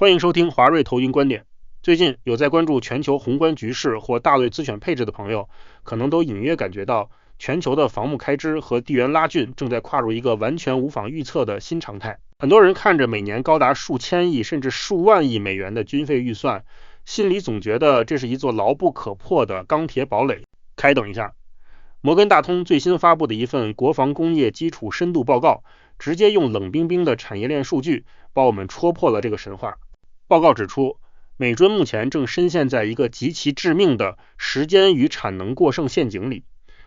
欢迎收听华瑞投影观点。最近有在关注全球宏观局势或大类资选配置的朋友，可能都隐约感觉到全球的防务开支和地缘拉锯正在跨入一个完全无法预测的新常态。很多人看着每年高达数千亿甚至数万亿美元的军费预算，心里总觉得这是一座牢不可破的钢铁堡垒。开等一下，摩根大通最新发布的一份国防工业基础深度报告，直接用冷冰冰的产业链数据帮我们戳破了这个神话。报告指出，美军目前正深陷在一个极其致命的时间与产能过剩陷阱里，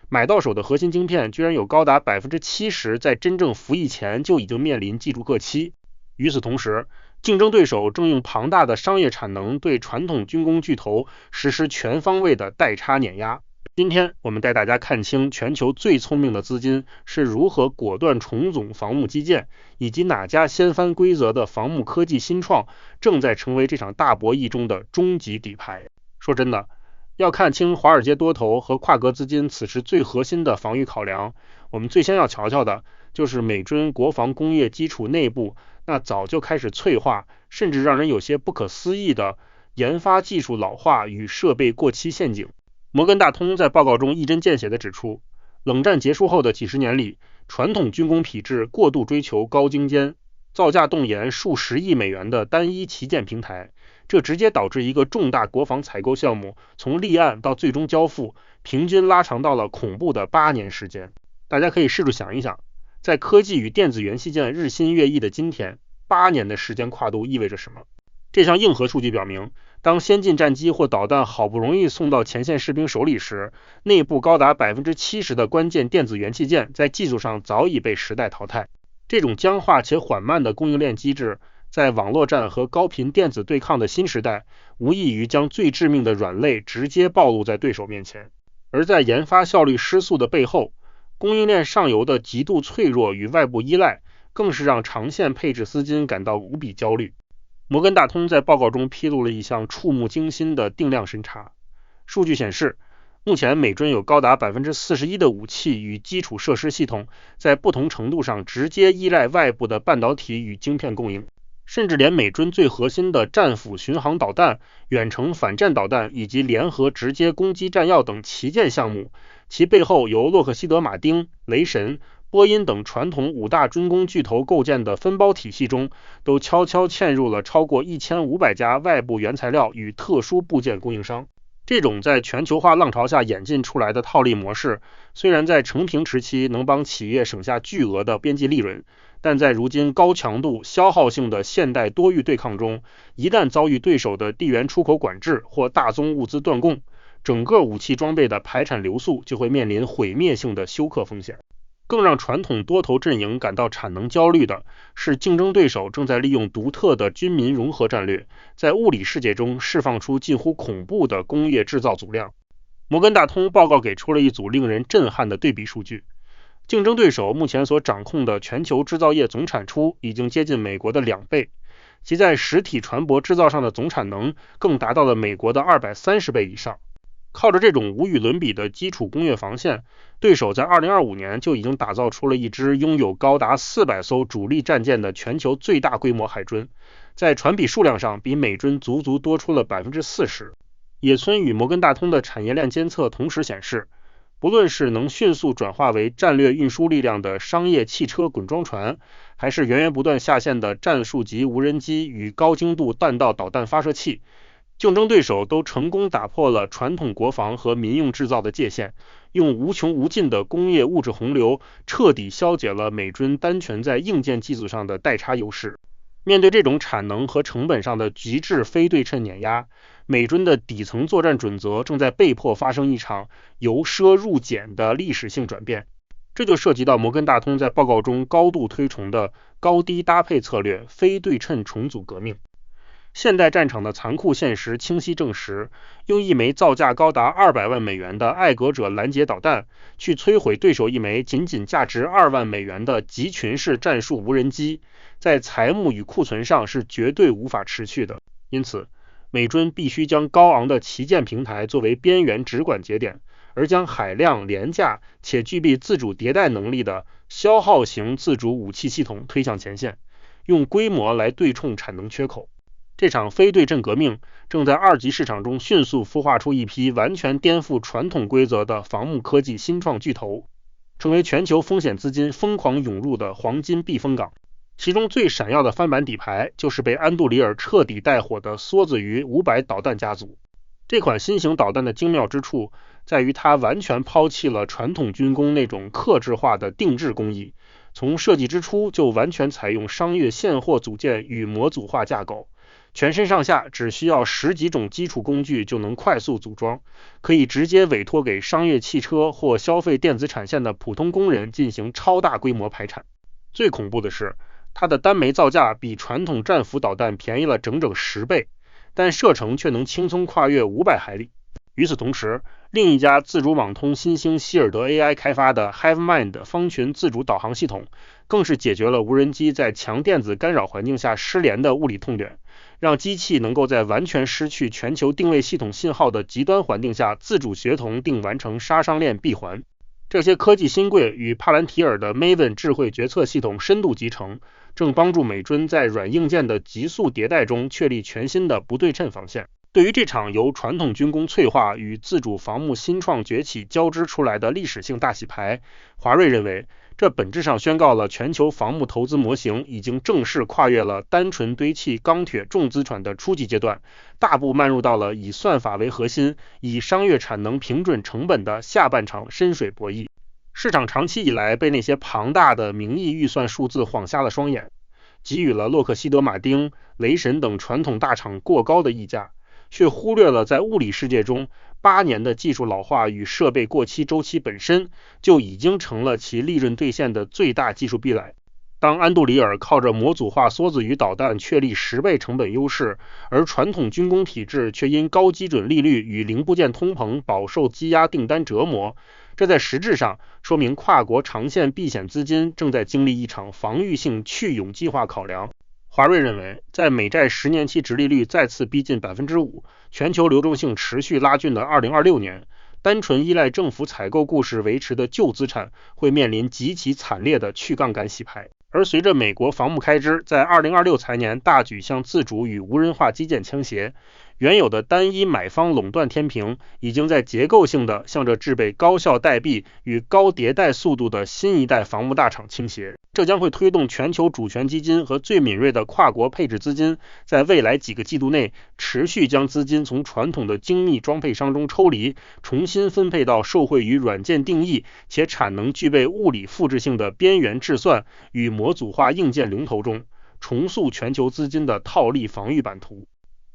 买到手的核心晶片居然有高达 70% 在真正服役前就已经面临技术过期。与此同时，竞争对手正用庞大的商业产能对传统军工巨头实施全方位的代差碾压。今天我们带大家看清全球最聪明的资金是如何果断重组防务基建，以及哪家掀翻规则的防务科技新创正在成为这场大博弈中的终极底牌。说真的，要看清华尔街多头和跨国资金此时最核心的防御考量，我们最先要瞧瞧的就是美军国防工业基础内部那早就开始脆化，甚至让人有些不可思议的研发技术老化与设备过期陷阱。摩根大通在报告中一针见血地指出，冷战结束后的几十年里，传统军工体制过度追求高精尖，造价动辄数十亿美元的单一旗舰平台，这直接导致一个重大国防采购项目从立案到最终交付，平均拉长到了恐怖的8年时间。大家可以试着想一想，在科技与电子元器件日新月异的今天，8年的时间跨度意味着什么？这项硬核数据表明，当先进战机或导弹好不容易送到前线士兵手里时，内部高达 70% 的关键电子元器件在技术上早已被时代淘汰。这种僵化且缓慢的供应链机制，在网络战和高频电子对抗的新时代，无异于将最致命的软肋直接暴露在对手面前。而在研发效率失速的背后，供应链上游的极度脆弱与外部依赖，更是让长线配置资金感到无比焦虑。摩根大通在报告中披露了一项触目惊心的定量审查。数据显示，目前美军有高达 41% 的武器与基础设施系统在不同程度上直接依赖外部的半导体与晶片供应，甚至连美军最核心的战斧巡航导弹、远程反战导弹以及联合直接攻击弹药等旗舰项目，其背后由洛克希德马丁、雷神、波音等传统5大军工巨头构建的分包体系中，都悄悄嵌入了超过1500家外部原材料与特殊部件供应商。这种在全球化浪潮下演进出来的套利模式，虽然在成平时期能帮企业省下巨额的边际利润，但在如今高强度消耗性的现代多域对抗中，一旦遭遇对手的地缘出口管制或大宗物资断供，整个武器装备的排产流速就会面临毁灭性的休克风险。更让传统多头阵营感到产能焦虑的是，竞争对手正在利用独特的军民融合战略，在物理世界中释放出近乎恐怖的工业制造总量。摩根大通报告给出了一组令人震撼的对比数据，竞争对手目前所掌控的全球制造业总产出已经接近美国的2倍，其在实体船舶制造上的总产能更达到了美国的230倍以上。靠着这种无与伦比的基础工业防线，对手在2025年就已经打造出了一支拥有高达400艘主力战舰的全球最大规模海军，在船比数量上比美军足足多出了 40%。 野村与摩根大通的产业链监测同时显示，不论是能迅速转化为战略运输力量的商业汽车滚装船，还是源源不断下线的战术级无人机与高精度弹道导弹发射器，竞争对手都成功打破了传统国防和民用制造的界限，用无穷无尽的工业物质洪流彻底消解了美军单纯在硬件技术上的代差优势。面对这种产能和成本上的极致非对称碾压，美军的底层作战准则正在被迫发生一场由奢入俭的历史性转变。这就涉及到摩根大通在报告中高度推崇的高低搭配策略非对称重组革命。现代战场的残酷现实清晰证实，用一枚造价高达200万美元的艾格者拦截导弹去摧毁对手一枚仅价值2万美元的集群式战术无人机，在财务与库存上是绝对无法持续的。因此，美军必须将高昂的旗舰平台作为边缘直管节点，而将海量廉价且具备自主迭代能力的消耗型自主武器系统推向前线，用规模来对冲产能缺口。这场非对称革命正在二级市场中迅速孵化出一批完全颠覆传统规则的防牧科技新创巨头，成为全球风险资金疯狂涌入的黄金避风港。其中最闪耀的翻版底牌就是被安杜里尔彻底带火的梭子鱼500导弹家族。这款新型导弹的精妙之处在于它完全抛弃了传统军工那种客制化的定制工艺，从设计之初就完全采用商业现货组件与模组化架构，全身上下只需要10几种基础工具就能快速组装，可以直接委托给商业汽车或消费电子产线的普通工人进行超大规模排产。最恐怖的是，它的单枚造价比传统战斧导弹便宜了整整10倍，但射程却能轻松跨越500海里。与此同时，另一家自主网通新兴希尔德 AI 开发的 HiveMind 方群自主导航系统，更是解决了无人机在强电子干扰环境下失联的物理痛点，让机器能够在完全失去全球定位系统信号的极端环境下自主协同并完成杀伤链闭环。这些科技新贵与帕兰提尔的 Maven 智慧决策系统深度集成，正帮助美军在软硬件的急速迭代中确立全新的不对称防线。对于这场由传统军工脆化与自主防牧新创崛起交织出来的历史性大洗牌，华瑞认为这本质上宣告了全球防牧投资模型已经正式跨越了单纯堆砌钢铁重资产的初级阶段，大步迈入到了以算法为核心、以商业产能平准成本的下半场深水博弈。市场长期以来被那些庞大的名义预算数字晃瞎了双眼，给予了洛克希德马丁、雷神等传统大厂过高的溢价，却忽略了在物理世界中8年的技术老化与设备过期周期本身就已经成了其利润兑现的最大技术壁垒。当安杜里尔靠着模组化梭子鱼导弹确立10倍成本优势，而传统军工体制却因高基准利率与零部件通膨饱受积压订单折磨，这在实质上说明跨国长线避险资金正在经历一场防御性去涌计划考量。华瑞认为，在美债10年期殖利率再次逼近 5%， 全球流动性持续拉锯的2026年，单纯依赖政府采购故事维持的旧资产会面临极其惨烈的去杠杆洗牌。而随着美国防牧开支在2026财年大举向自主与无人化基建倾斜，原有的单一买方垄断天平已经在结构性的向着制备高效代币与高迭代速度的新一代防牧大厂倾斜。这将会推动全球主权基金和最敏锐的跨国配置资金在未来几个季度内持续将资金从传统的精密装配商中抽离，重新分配到受惠于软件定义且产能具备物理复制性的边缘制算与模组化硬件龙头中，重塑全球资金的套利防御版图。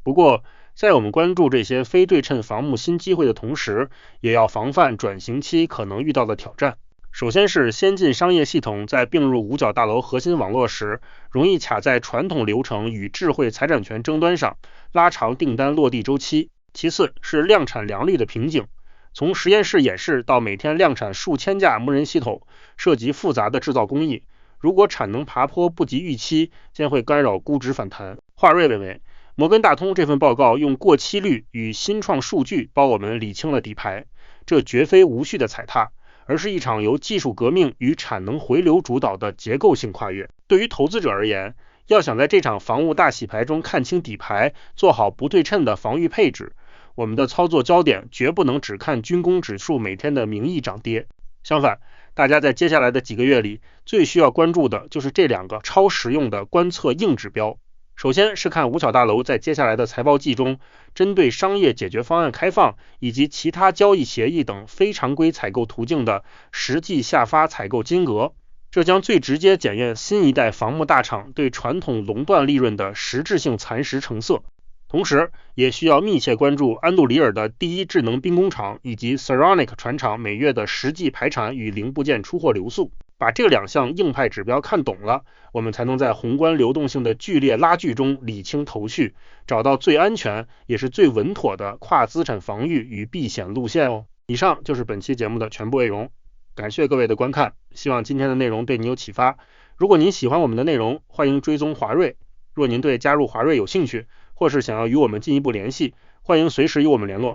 不过，在我们关注这些非对称防牧新机会的同时，也要防范转型期可能遇到的挑战。首先是先进商业系统在并入五角大楼核心网络时，容易卡在传统流程与智慧财产权争端上，拉长订单落地周期。其次是量产良率的瓶颈，从实验室演示到每天量产数千架无人系统，涉及复杂的制造工艺，如果产能爬坡不及预期，将会干扰估值反弹。华瑞认为，摩根大通这份报告用过期率与新创数据帮我们理清了底牌，这绝非无序的踩踏，而是一场由技术革命与产能回流主导的结构性跨越。对于投资者而言，要想在这场防务大洗牌中看清底牌，做好不对称的防御配置，我们的操作焦点绝不能只看军工指数每天的名义涨跌。相反，大家在接下来的几个月里，最需要关注的就是这2个超实用的观测硬指标。首先是看五角大楼在接下来的财报季中，针对商业解决方案开放以及其他交易协议等非常规采购途径的实际下发采购金额，这将最直接检验新一代防牧大厂对传统垄断利润的实质性蚕食成色。同时也需要密切关注安杜里尔的第一智能兵工厂以及 Saronic 船厂每月的实际排产与零部件出货流速。把这2项硬派指标看懂了，我们才能在宏观流动性的剧烈拉锯中理清头绪，找到最安全也是最稳妥的跨资产防御与避险路线哦。以上就是本期节目的全部内容，感谢各位的观看，希望今天的内容对你有启发。如果您喜欢我们的内容，欢迎追踪华瑞。若您对加入华瑞有兴趣，或是想要与我们进一步联系，欢迎随时与我们联络。